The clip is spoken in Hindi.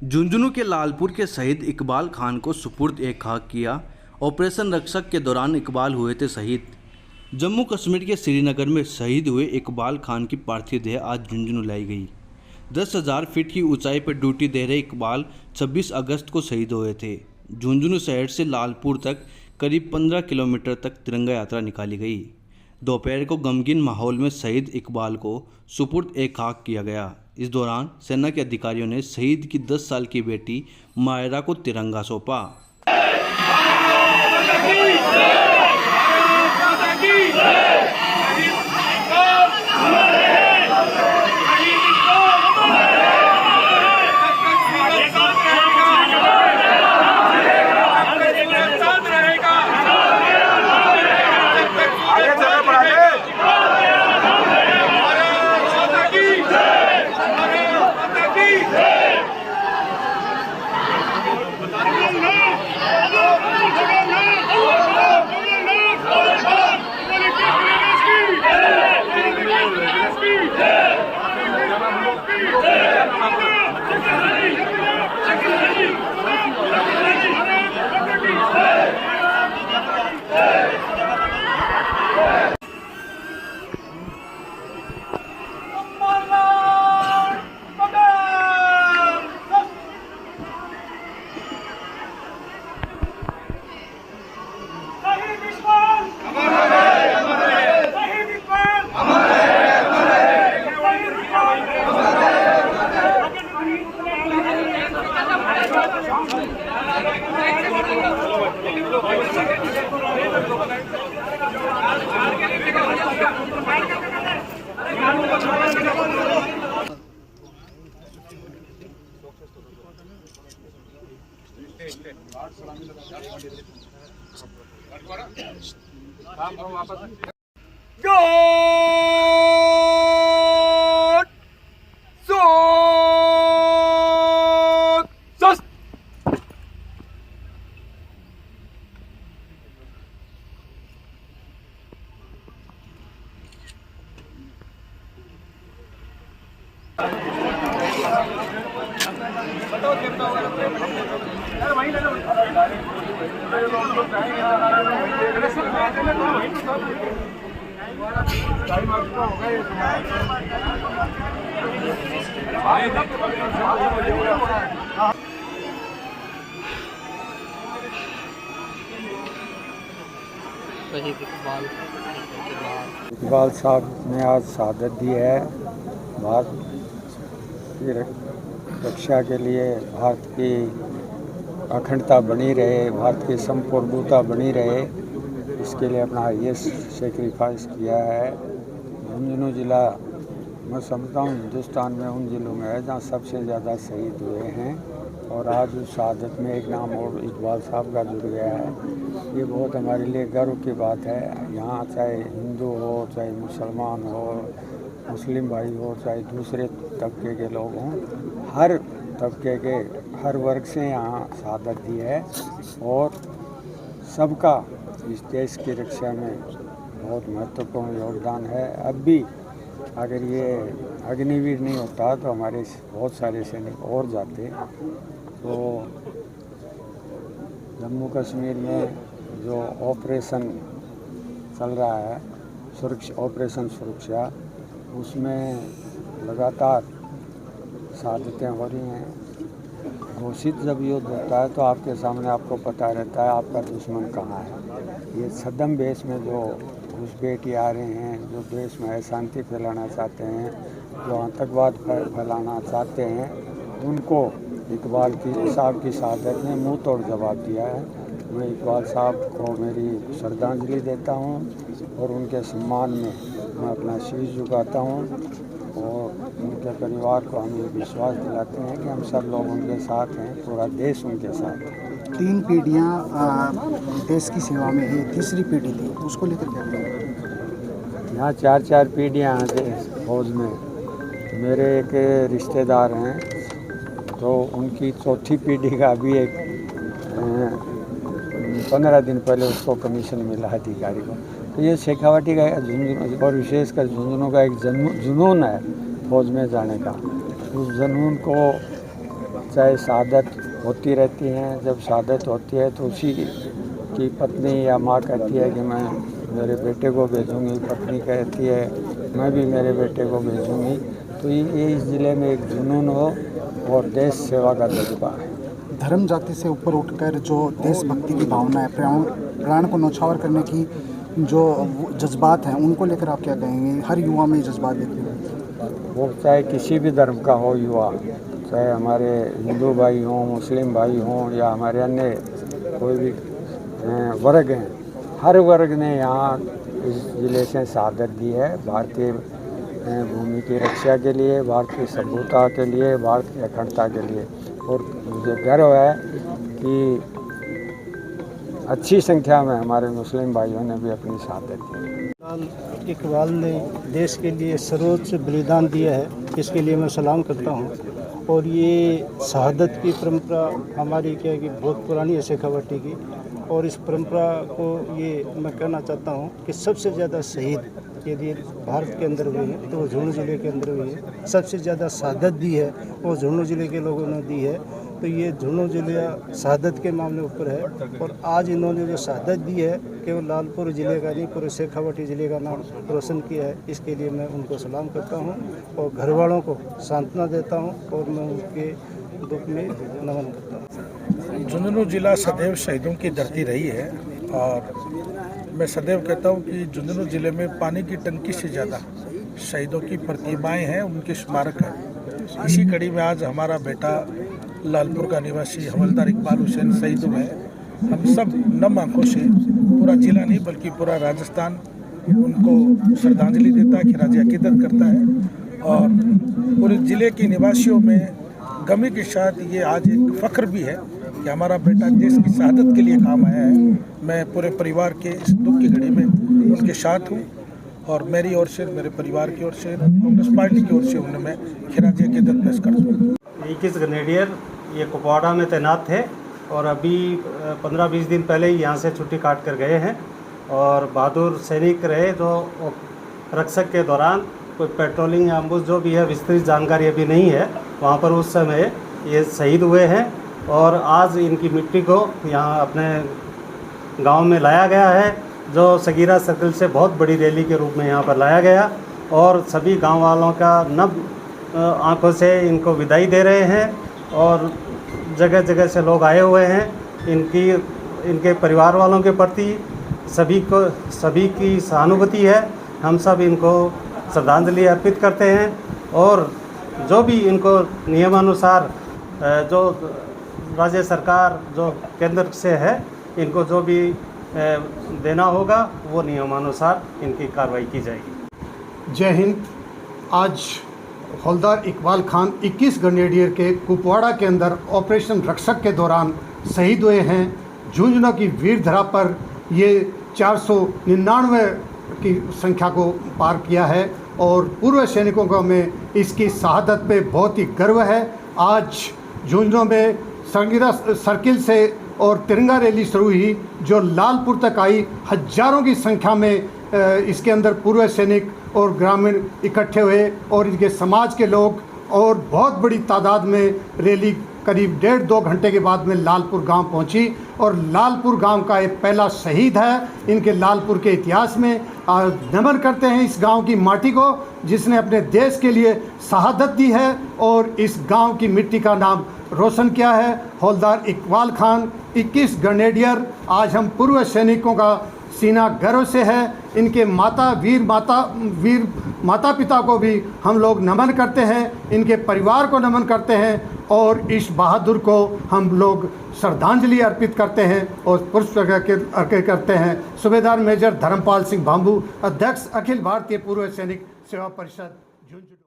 झुंझुनू के लालपुर के शहीद इकबाल खान को सुपुर्द ए खाक किया। ऑपरेशन रक्षक के दौरान इकबाल हुए थे शहीद। जम्मू कश्मीर के श्रीनगर में शहीद हुए इकबाल खान की पार्थिव देह आज झुंझुनू लाई गई। 10,000 फीट की ऊंचाई पर ड्यूटी दे रहे इकबाल 26 अगस्त को शहीद हुए थे। झुंझुनू शहर से लालपुर तक करीब 15 किलोमीटर तक तिरंगा यात्रा निकाली गई। दोपहर को गमगीन माहौल में शहीद इकबाल को सुपुर्द ए खाक किया गया। इस दौरान सेना के अधिकारियों ने शहीद की 10 साल की बेटी मायरा को तिरंगा सौंपा। इकबाल साहब ने आज शहादत दी है। भारत की रक्षा के लिए, भारत की अखंडता बनी रहे, भारत की संप्रभुता बनी रहे, इसके लिए अपना हाईएस्ट सेक्रीफाइस किया है। झुंझुनू ज़िला मैं समझता हूँ हिंदुस्तान में उन ज़िलों में है जहाँ सबसे ज़्यादा शहीद हुए हैं, और आज उस शहादत में एक नाम और इकबाल साहब का जुड़ गया है। ये बहुत हमारे लिए गर्व की बात है। यहाँ चाहे हिंदू हो, चाहे मुसलमान हो, मुस्लिम भाई हो, चाहे दूसरे तबके के लोग हों, हर तबके के हर वर्ग से यहाँ शहादत दी है, और सबका इस देश की रक्षा में बहुत महत्वपूर्ण योगदान है। अब भी अगर ये अग्निवीर नहीं होता तो हमारे बहुत सारे सैनिक और जाते। तो जम्मू कश्मीर में जो ऑपरेशन चल रहा है, ऑपरेशन सुरक्षा, उसमें लगातार शहादतें हो रही हैं। घोषित जब युद्ध होता है तो आपके सामने आपको पता रहता है आपका दुश्मन कहाँ है। ये छद्म में जो घुसपैठी आ रहे हैं, जो देश में अशांति फैलाना चाहते हैं, जो आतंकवाद फैलाना चाहते हैं, उनको इकबाल साहब की शहादत ने मुंह तोड़ जवाब दिया है। मैं इकबाल साहब को मेरी श्रद्धांजलि देता हूं, और उनके सम्मान में मैं अपना शीश झुकाता हूं, और उनके परिवार को हम ये विश्वास दिलाते हैं कि हम सब लोग उनके साथ हैं, पूरा देश उनके साथ है। 3 पीढ़ियाँ देश की सेवा में है, तीसरी पीढ़ी थी, उसको लेकर क्या करेंगे? यहाँ 4 पीढ़ियाँ हैं फौज में। मेरे एक रिश्तेदार हैं, तो उनकी चौथी पीढ़ी का अभी एक 15 दिन पहले उसको कमीशन मिला अधिकारी को। तो ये शेखावाटी का झुंझुनू, और विशेषकर झुंझुनू का एक जुनून है फौज में जाने का। उस जुनून को चाहे शहादत होती रहती हैं। जब शहादत होती है तो उसी की पत्नी या माँ कहती है कि मैं मेरे बेटे को भेजूँगी, पत्नी कहती है मैं भी मेरे बेटे को भेजूँगी। तो ये इस ज़िले में एक जुनून हो और देश सेवा का जज्बा है। धर्म जाति से ऊपर उठकर जो देशभक्ति की भावना है, प्राण को न्यौछावर करने की जो जज्बात हैं, उनको लेकर आप क्या कहेंगे? हर युवा में ये जज्बात देखने को मिलते हैं। वो चाहे किसी भी धर्म का हो युवा, चाहे हमारे हिंदू भाई हों, मुस्लिम भाई हों या हमारे अन्य कोई भी वर्ग हैं, हर वर्ग ने यहाँ इस ज़िले से शहादत दी है भारतीय भूमि की रक्षा के लिए, भारतीय सभ्यता के लिए, भारत की अखंडता के लिए। और मुझे गर्व है कि अच्छी संख्या में हमारे मुस्लिम भाइयों ने भी अपनी शहादत दी। इकबाल ने देश के लिए सर्वोच्च बलिदान दिया है, इसके लिए मैं सलाम करता हूँ। और ये शहादत की परंपरा हमारी क्या है कि बहुत पुरानी है शेखावाटी की, और इस परंपरा को ये मैं कहना चाहता हूँ कि सबसे ज़्यादा शहीद यदि भारत के अंदर हुए हैं तो वो झुंझुनू ज़िले के अंदर हुई है। सबसे ज़्यादा शहादत दी है वो झुंझुनू ज़िले के लोगों ने दी है। तो ये झुंझुनू ज़िला शहादत के मामले ऊपर है, और आज इन्होंने जो शहादत दी है केवल लालपुर ज़िले का नहीं, पूरे शेखावाटी ज़िले का नाम रोशन किया है। इसके लिए मैं उनको सलाम करता हूँ और घर वालों को सांत्वना देता हूँ, और मैं उनके दुख में नमन करता हूँ। झुंझुनू जिला सदैव शहीदों की धरती रही है, और मैं सदैव कहता हूँ कि झुंझुनू जिले में पानी की टंकी से ज़्यादा शहीदों की प्रतिमाएं हैं, उनके स्मारक हैं। इसी कड़ी में आज हमारा बेटा लालपुर का निवासी हवलदार इकबाल हुसैन शहीद हुए हैं। हम सब नम आंखों से, पूरा जिला नहीं बल्कि पूरा राजस्थान उनको श्रद्धांजलि देता है, खिराज अकीदत करता है। और पूरे ज़िले के निवासियों में गमी के साथ ये आज एक फ़ख्र भी है कि हमारा बेटा देश की शहादत के लिए काम आया है। मैं पूरे परिवार के इस दुख की घड़ी में उनके साथ हूँ, और मेरी ओर से, मेरे परिवार की ओर से, कांग्रेस पार्टी की ओर से उन्हें मैं खिराज अकीदत पेश करता हूँ। 21 ग्रेनेडियर ये कुपवाड़ा में तैनात थे, और अभी 15-20 दिन पहले ही यहाँ से छुट्टी काट कर गए हैं। और बहादुर सैनिक रहे जो रक्षक के दौरान कोई पेट्रोलिंग या अम्बुश जो भी है, विस्तृत जानकारी अभी नहीं है वहाँ पर, उस समय ये शहीद हुए हैं। और आज इनकी मिट्टी को यहाँ अपने गांव में लाया गया है, जो सगीरा सर्कल से बहुत बड़ी रैली के रूप में यहाँ पर लाया गया, और सभी गांव वालों का नब आंखों से इनको विदाई दे रहे हैं। और जगह जगह से लोग आए हुए हैं, इनके परिवार वालों के प्रति सभी की सहानुभूति है। हम सब इनको श्रद्धांजलि अर्पित करते हैं, और जो भी इनको नियमानुसार जो राज्य सरकार जो केंद्र से है, इनको जो भी देना होगा वो नियमानुसार इनकी कार्रवाई की जाएगी। जय हिंद। आज हवलदार इकबाल खान 21 ग्रेनेडियर के कुपवाड़ा के अंदर ऑपरेशन रक्षक के दौरान शहीद हुए हैं। झुंझुनू की वीर धरा पर ये 499 की संख्या को पार किया है, और पूर्व सैनिकों को में इसकी शहादत पे बहुत ही गर्व है। आज झुंझुनू में संगीरा सर्किल से और तिरंगा रैली शुरू हुई, जो लालपुर तक आई। हजारों की संख्या में इसके अंदर पूर्व सैनिक और ग्रामीण इकट्ठे हुए, और इनके समाज के लोग, और बहुत बड़ी तादाद में रैली करीब 1.5-2 घंटे के बाद में लालपुर गांव पहुंची। और लालपुर गांव का एक पहला शहीद है इनके लालपुर के इतिहास में। नमन करते हैं इस गांव की माटी को, जिसने अपने देश के लिए शहादत दी है और इस गांव की मिट्टी का नाम रोशन किया है। हवलदार इकबाल खान 21 ग्रेनेडियर। आज हम पूर्व सैनिकों का सीना गर्व से है। इनके वीर माता पिता को भी हम लोग नमन करते हैं, इनके परिवार को नमन करते हैं, और इस बहादुर को हम लोग श्रद्धांजलि अर्पित करते हैं और पुष्प अर्पित करते हैं। सूबेदार मेजर धर्मपाल सिंह भांबू, अध्यक्ष अखिल भारतीय पूर्व सैनिक सेवा परिषद झुंझुनू।